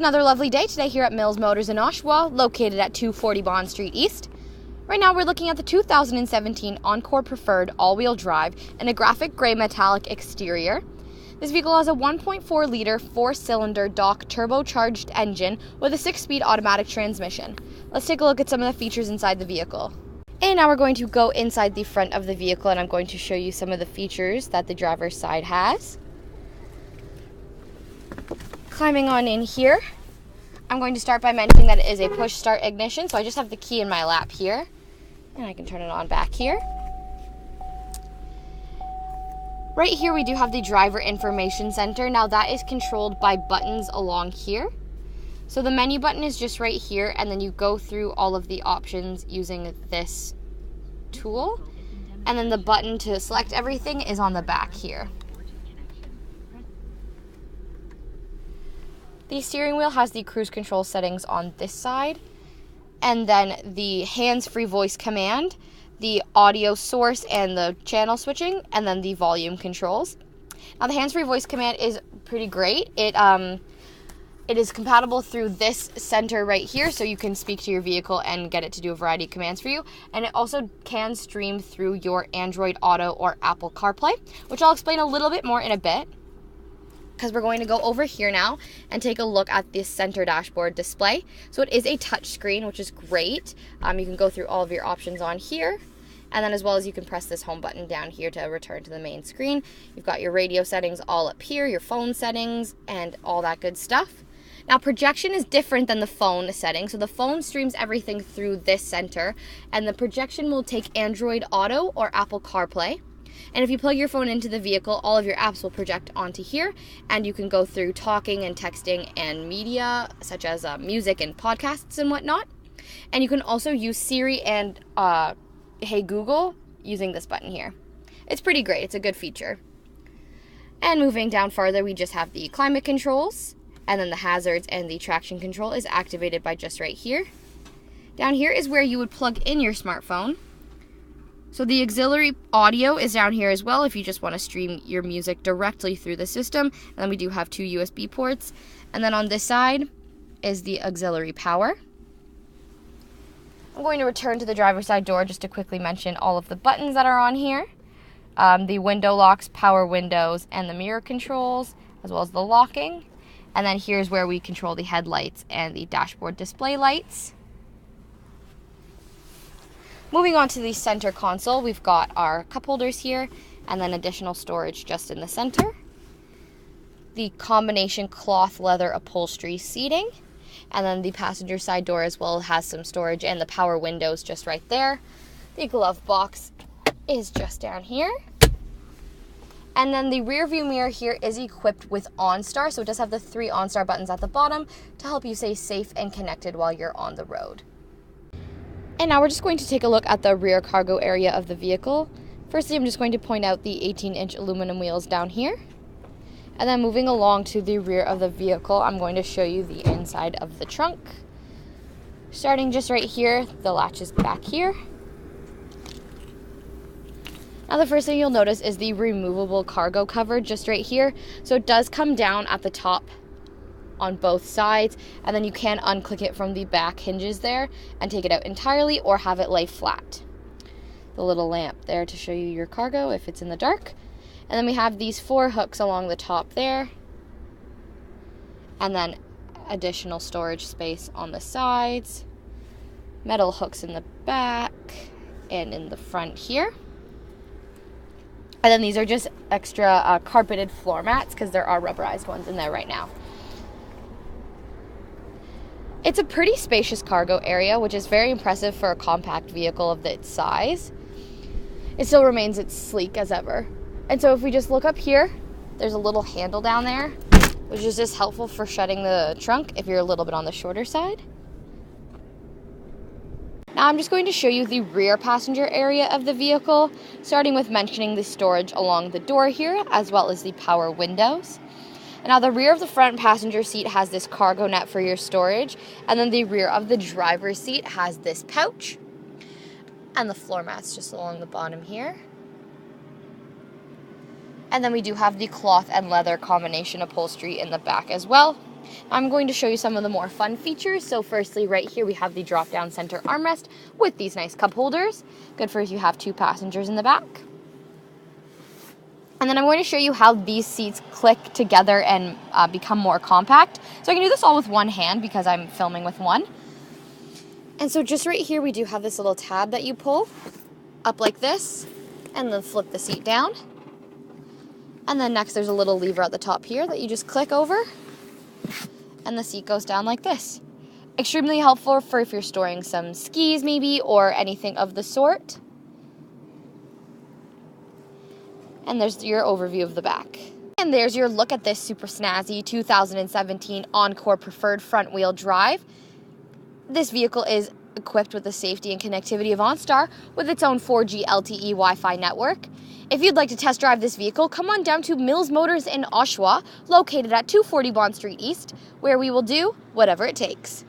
Another lovely day today here at Mills Motors in Oshawa, located at 240 Bond Street East. Right now we're looking at the 2017 Encore Preferred all-wheel drive in a graphic gray metallic exterior. This vehicle has a 1.4-liter 4-cylinder Dock turbocharged engine with a 6-speed automatic transmission. Let's take a look at some of the features inside the vehicle. And now we're going to go inside the front of the vehicle and I'm going to show you some of the features that the driver's side has. Climbing on in here, I'm going to start by mentioning that it is a push start ignition, so I just have the key in my lap here, and I can turn it on back here. Right here we do have the driver information center. Now that is controlled by buttons along here. So the menu button is just right here, and then you go through all of the options using this tool, and then the button to select everything is on the back here. The steering wheel has the cruise control settings on this side, and then the hands-free voice command, the audio source and the channel switching, and then the volume controls. Now the hands-free voice command is pretty great. It is compatible through this center right here, so you can speak to your vehicle and get it to do a variety of commands for you. And it also can stream through your Android Auto or Apple CarPlay, which I'll explain a little bit more in a bit, because we're going to go over here now and take a look at this center dashboard display. So it is a touch screen, which is great. You can go through all of your options on here, and then as well as you can press this home button down here to return to the main screen. You've got your radio settings all up here, your phone settings, and all that good stuff. Now projection is different than the phone setting. So the phone streams everything through this center, and the projection will take Android Auto or Apple CarPlay. And if you plug your phone into the vehicle, all of your apps will project onto here, and you can go through talking and texting and media, such as music and podcasts and whatnot. And you can also use Siri and Hey Google using this button here. It's pretty great. It's a good feature. And moving down farther, we just have the climate controls, and then the hazards and the traction control is activated by just right here. Down here is where you would plug in your smartphone. So the auxiliary audio is down here as well if you just want to stream your music directly through the system. And then we do have 2 USB ports. And then on this side is the auxiliary power. I'm going to return to the driver's side door just to quickly mention all of the buttons that are on here. The window locks, power windows, and the mirror controls, as well as the locking. And then here's where we control the headlights and the dashboard display lights. Moving on to the center console, we've got our cup holders here, and then additional storage just in the center. The combination cloth leather upholstery seating, and then the passenger side door as well has some storage, and the power windows just right there. The glove box is just down here. And then the rear view mirror here is equipped with OnStar, so it does have the 3 OnStar buttons at the bottom to help you stay safe and connected while you're on the road. And now we're just going to take a look at the rear cargo area of the vehicle. Firstly, I'm just going to point out the 18-inch aluminum wheels down here. And then moving along to the rear of the vehicle, I'm going to show you the inside of the trunk. Starting just right here, the latch is back here. Now the first thing you'll notice is the removable cargo cover just right here. So it does come down at the top on both sides, and then you can unclick it from the back hinges there and take it out entirely or have it lay flat. The little lamp there to show you your cargo if it's in the dark. And then we have these 4 hooks along the top there, and then additional storage space on the sides, metal hooks in the back and in the front here. And then these are just extra carpeted floor mats because there are rubberized ones in there right now. It's a pretty spacious cargo area, which is very impressive for a compact vehicle of its size. It still remains as sleek as ever. And so if we just look up here, there's a little handle down there, which is just helpful for shutting the trunk if you're a little bit on the shorter side. Now I'm just going to show you the rear passenger area of the vehicle, starting with mentioning the storage along the door here, as well as the power windows. Now the rear of the front passenger seat has this cargo net for your storage, and then the rear of the driver's seat has this pouch, and the floor mats just along the bottom here. And then we do have the cloth and leather combination upholstery in the back as well. I'm going to show you some of the more fun features. So firstly, right here we have the drop-down center armrest with these nice cup holders. Good for if you have 2 passengers in the back. And then I'm going to show you how these seats click together and become more compact. So I can do this all with one hand because I'm filming with one. And so just right here we do have this little tab that you pull up like this and then flip the seat down. And then next there's a little lever at the top here that you just click over and the seat goes down like this. Extremely helpful for if you're storing some skis maybe or anything of the sort. And there's your overview of the back. And there's your look at this super snazzy 2017 Encore Preferred front wheel drive. This vehicle is equipped with the safety and connectivity of OnStar with its own 4G LTE Wi-Fi network. If you'd like to test drive this vehicle, come on down to Mills Motors in Oshawa, located at 240 Bond Street East, where we will do whatever it takes.